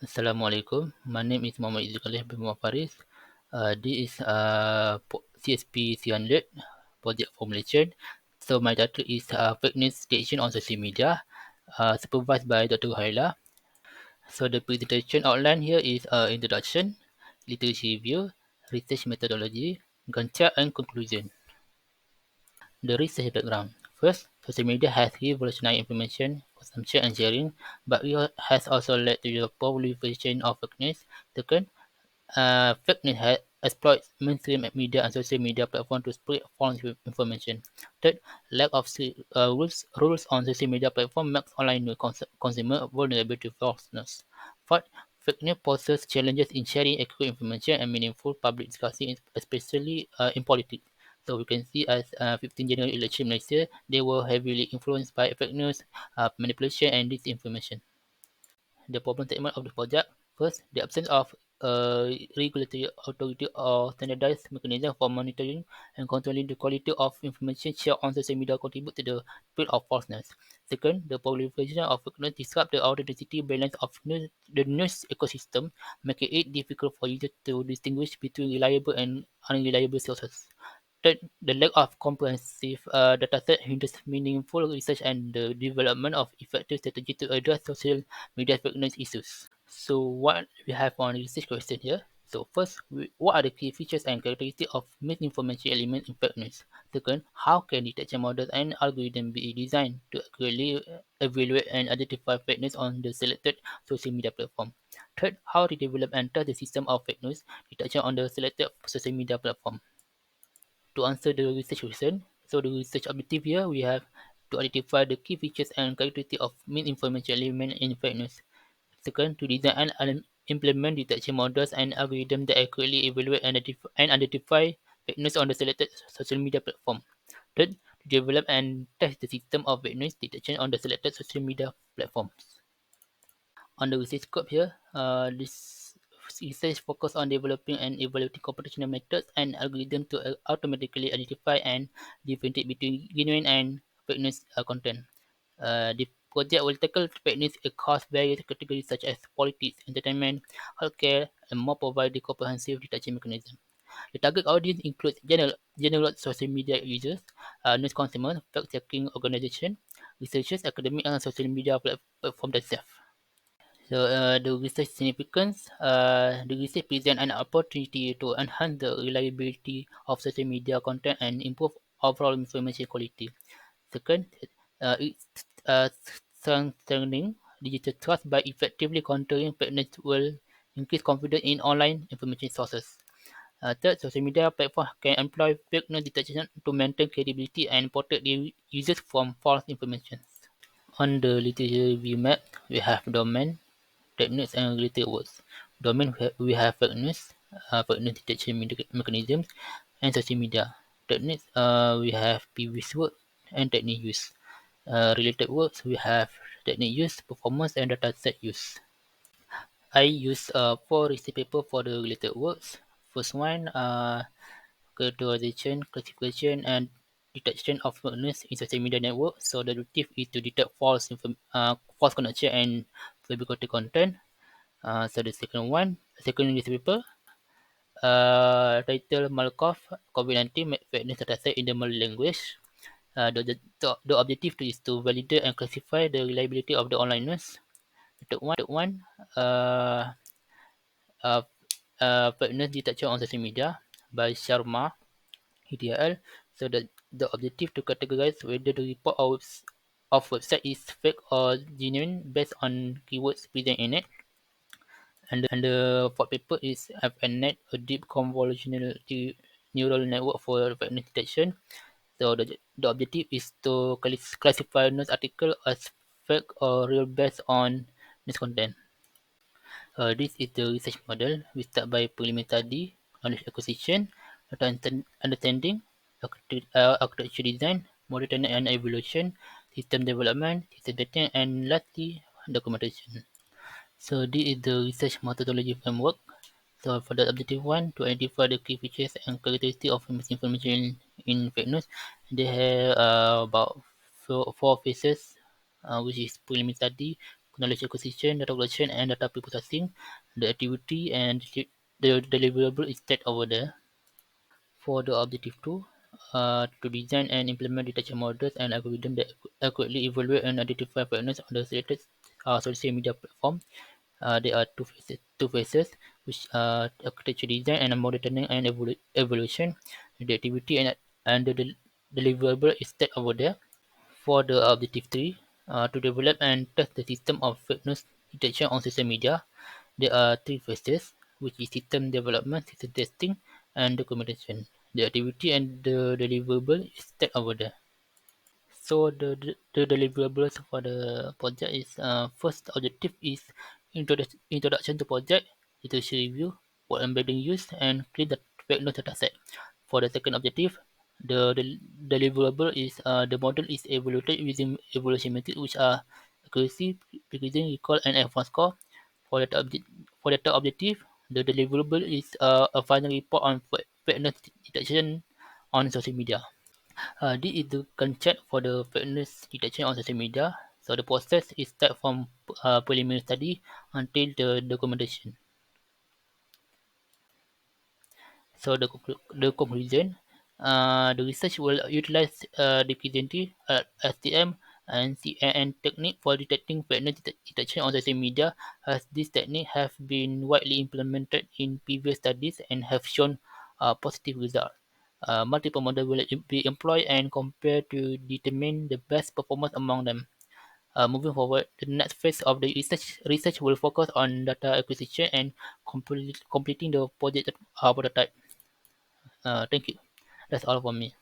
Assalamualaikum. My name is Muhammad Izzulqhaleef bin Faris. This is CSP 300 project formulation. So my title is Fake News Detection on Social Media, supervised by Dr. Haila. So the presentation outline here is introduction, literacy review, research methodology, Gantt chart, and conclusion. The research background. First, social media has revolutionized information consumption and sharing, but it has also led to the proliferation of fake news. Second, fake news exploits mainstream media and social media platforms to spread false information. Third, lack of rules on social media platforms makes online news consumer vulnerable to false news. Fourth, fake news poses challenges in sharing accurate information and meaningful public discussion, especially in politics. So we can see as 15 January election in Malaysia, they were heavily influenced by fake news, manipulation and disinformation. The problem statement of the project. First, the absence of a regulatory authority or standardized mechanism for monitoring and controlling the quality of information shared on social media contribute to the spread of falseness. Second, the proliferation of fake news disrupt the authenticity balance of the news ecosystem, making it difficult for users to distinguish between reliable and unreliable sources. Third, the lack of comprehensive dataset hinders meaningful research and the development of effective strategy to address social media fake news issues. So what we have on research question here. So first, what are the key features and characteristics of misinformation element in fake news? Second, how can detection models and algorithms be designed to accurately evaluate and identify fake news on the selected social media platform? Third, how to develop and test the system of fake news detection on the selected social media platform? To answer the research question, so the research objective here we have to identify the key features and characteristics of misinformation element in fake news. Second, to design and implement detection models and algorithms that accurately evaluate and identify fake news on the selected social media platform. Third, to develop and test the system of fake news detection on the selected social media platforms. On the research scope here, this research focus on developing and evaluating computational methods and algorithms to automatically identify and differentiate between genuine and fake news content. The project will tackle fake news across various categories such as politics, entertainment, healthcare, and more provide the comprehensive detection mechanism. The target audience includes general social media users, news consumers, fact-checking organizations, researchers, academic, and social media platforms themselves. So the research significance, the research present an opportunity to enhance the reliability of social media content and improve overall information quality. Second, it's strengthening digital trust by effectively countering fake news will increase confidence in online information sources. Third, social media platforms can employ fake news detection to maintain credibility and protect their users from false information. On the literature review map, we have domain, techniques and related words. Domain we have fake news detection mechanisms, and social media. Techniques we have previous work and technique use. Related words we have technique use, performance and dataset use. I use four research paper for the related works. First one, categorization, classification, and detection of fake news in social media network. So the objective is to detect false connection and fabricated content. So the second newspaper, title Malkov COVID-19 fake news dataset in the Malay language. The objective is to validate and classify the reliability of the online news. The third one, uh, fake news detection on social media by Sharma ETL. So the objective to categorize whether the report of website is fake or genuine based on keywords present in it. And the fourth paper is FNet, a deep convolutional neural network for fake detection. So the objective is to classify news article as fake or real based on news content. This is the research model. We start by preliminary study, knowledge acquisition, data understanding, architecture design, model training and evaluation, system development, system testing, and lastly, documentation. So this is the research methodology framework. So for the objective one, to identify the key features and characteristics of misinformation in fake news, they have about four phases, which is preliminary study, knowledge acquisition, data collection, and data pre-processing. The activity and the deliverable is set over there. For the objective two, to design and implement detection models and algorithms that accurately evaluate and identify fairness on the selected social media platform. There are two phases, which are architecture design and monitoring and evaluation. The activity and the deliverable is set over there. For the objective three, to develop and test the system of fakeness detection on social media, there are three phases, which is system development, system testing, and documentation. The activity and the deliverable is set over there. So the deliverables for the project is, first objective is introduction to project, literature review, what embedding used, and clean the background dataset. For the second objective, the deliverable is, the model is evaluated using evaluation methods which are accuracy, precision, recall, and advanced score. For the third objective, the deliverable is, a final report on fairness detection on social media. This is the concept for the fairness detection on social media. So the process is start from preliminary study until the documentation. So the conclusion, the research will utilize the STM, and CNN technique for detecting fairness detection on social media, as this technique have been widely implemented in previous studies and have shown positive results. Multiple models will be employed and compared to determine the best performance among them. Moving forward, the next phase of the research will focus on data acquisition and completing the project prototype. Thank you. That's all for me.